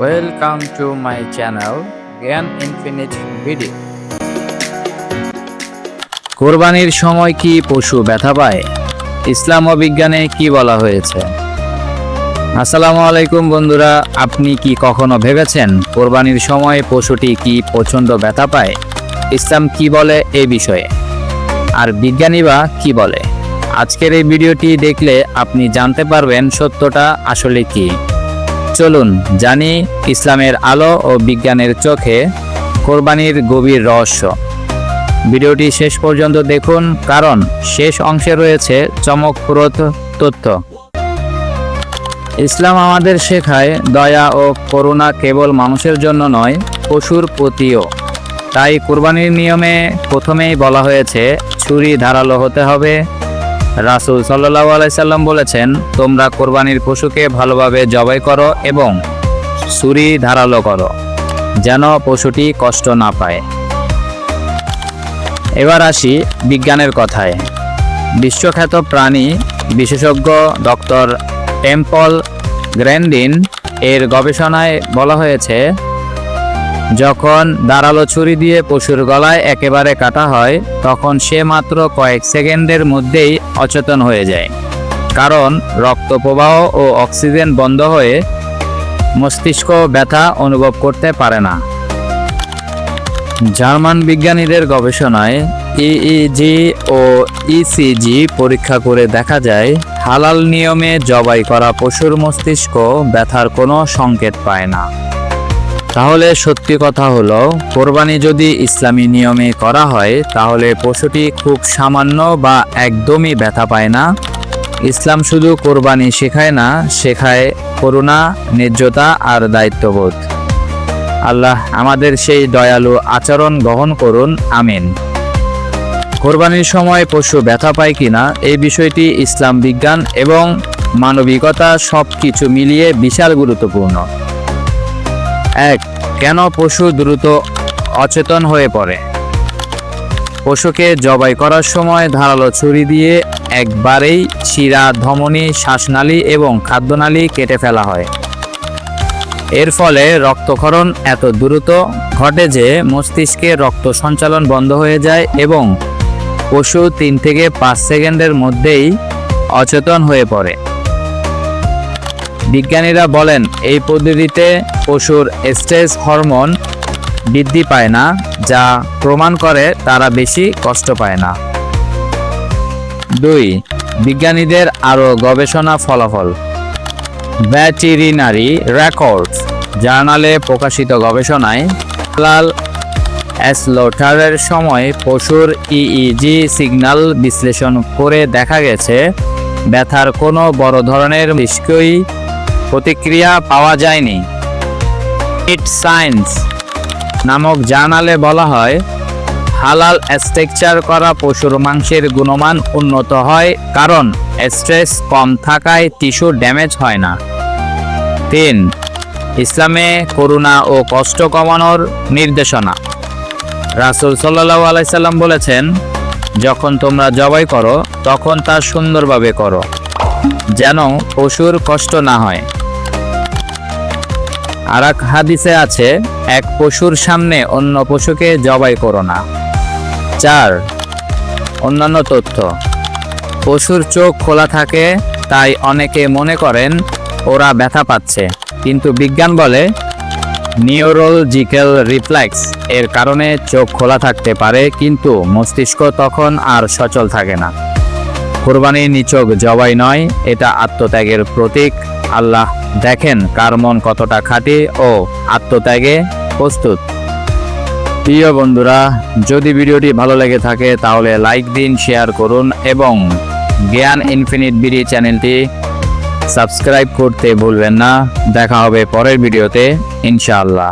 Welcome to my channel জ্ঞান infinite video. কোরবানির সময় কি পশু ব্যথা পায়? ইসলাম ও বিজ্ঞানে কি বলা হয়েছে? আসসালামু আলাইকুম বন্ধুরা, আপনি কি কখনো ভেবেছেন কোরবানির সময় পশুটি কি প্রচণ্ড ব্যথা পায়? ইসলাম কি বলে এই বিষয়ে, আর বিজ্ঞানীরা কি বলে? আজকের এই ভিডিওটি দেখলে আপনি জানতে পারবেন সত্যটা আসলে কি। চলুন জানি ইসলামের আলো ও বিজ্ঞানের চোখে কোরবানির গভীর রহস্য। ভিডিওটি শেষ পর্যন্ত দেখুন, কারণ শেষ অংশে রয়েছে চমকপ্রদ তথ্য। ইসলাম আমাদের শেখায় দয়া ও করুণা কেবল মানুষের জন্য নয়, পশুর প্রতিও। তাই কোরবানির নিয়মে প্রথমেই বলা হয়েছে ছুরি ধারালো হতে হবে। রাসূল সাল্লাল্লাহু আলাইহি সাল্লাম বলেছেন, তোমরা কোরবানির পশুকে ভালোভাবে জবাই করো এবং ছুরি ধারালো করো, যেন পশুটি কষ্ট না পায়। এবার আসি বিজ্ঞানের কথায়। বিশ্বখ্যাত প্রাণী বিশেষজ্ঞ ডক্টর টেম্পল গ্র্যান্ডিন এর গবেষণায় বলা হয়েছে, যখন ধারালো ছুরি দিয়ে পশুর গলায় একেবারে কাটা হয়, তখন সে মাত্র কয়েক সেকেন্ডের মধ্যেই অচেতন হয়ে যায়, কারণ রক্ত প্রবাহ ও অক্সিজেন বন্ধ হয়ে মস্তিষ্ক ব্যথা অনুভব করতে পারে না। জার্মান বিজ্ঞানীদের গবেষণায় ইইজি ও ইসিজি পরীক্ষা করে দেখা যায়, হালাল নিয়মে জবাই করা পশুর মস্তিষ্ক ব্যথার কোনো সংকেত পায় না। তাহলে সত্যি কথা হলো, কোরবানি যদি ইসলামী নিয়মে করা হয়, তাহলে পশুটি খুব সামান্য বা একদমই ব্যথা পায় না। ইসলাম শুধু কোরবানি শেখায় না, শেখায় করুণা, ন্যায্যতা আর দায়িত্ববোধ। আল্লাহ আমাদের সেই দয়ালু আচরণ গ্রহণ করুন, আমিন। কোরবানির সময় পশু ব্যথা পায় কিনা, এই বিষয়টি ইসলাম, বিজ্ঞান এবং মানবিকতা সব কিছু মিলিয়ে বিশাল গুরুত্বপূর্ণ। 1. কেন পশু দ্রুত অচেতন হয়ে পড়ে? পশুকে জবাই করার সময় ধারালো ছুরি দিয়ে একবারেই শিরা, ধমনী, শ্বাসনালী এবং খাদ্যনালী কেটে ফেলা হয়। এর ফলে রক্তক্ষরণ এত দ্রুত ঘটে যে মস্তিষ্কে রক্ত সঞ্চালন বন্ধ হয়ে যায় এবং পশু 3 থেকে 5 সেকেন্ডের মধ্যেই অচেতন হয়ে পড়ে। বিজ্ঞানীরা বলেন, এই পদ্ধতিতে পশুর স্ট্রেস হরমোন বৃদ্ধি পায় না, যা প্রমাণ করে তারা বেশি কষ্ট পায় না। 2. বিজ্ঞানীদের আরও গবেষণা ফলাফল। ভেটেরিনারি রেকর্ডস জার্নালে প্রকাশিত গবেষণায় হালাল স্লটারের সময় পশুর ইইজি সিগন্যাল বিশ্লেষণ করে দেখা গেছে, ব্যথার কোনো বড় ধরনের নিষ্ক্রিয় প্রতিক্রিয়া পাওয়া যায়নি। মিট সায়েন্স নামক জার্নালে বলা হয়, হালাল স্ট্রাকচার করা পশুর মাংসের গুণমান উন্নত হয়, কারণ স্ট্রেস কম থাকায় টিস্যু ড্যামেজ হয় না। 3. ইসলামে করুণা ও কষ্ট কমানোর নির্দেশনা। রাসূল সাল্লাল্লাহু আলাইহি সাল্লাম বলেছেন, যখন তোমরা জবাই করো, তখন তা সুন্দরভাবে করো, যেন পশুর কষ্ট না হয়। আর এক হাদিসে আছে, এক পশুর সামনে অন্য পশুকে জবাই করো না। 4. অন্যান্য তথ্য। পশুর চোখ খোলা থাকে, তাই অনেকে মনে করেন ওরা ব্যথা পাচ্ছে, কিন্তু বিজ্ঞান বলে নিউরোলজিক্যাল রিফ্লেক্স এর কারণে চোখ খোলা থাকতে পারে, কিন্তু মস্তিষ্ক তখন আর সচল থাকে না। কোরবানি নিছক জবাই নয়, এটা আত্মত্যাগের প্রতীক। আল্লাহ দেখেন কার মন কতটা খাঁটি ও আত্মত্যাগে প্রস্তুত। প্রিয় বন্ধুরা, যদি ভিডিওটি ভালো লেগে থাকে তাহলে লাইক দিন, শেয়ার করুন এবং জ্ঞান ইনফিনিট বিডি চ্যানেলটি সাবস্ক্রাইব করতে ভুলবেন না। দেখা হবে পরের ভিডিওতে, ইনশাআল্লাহ।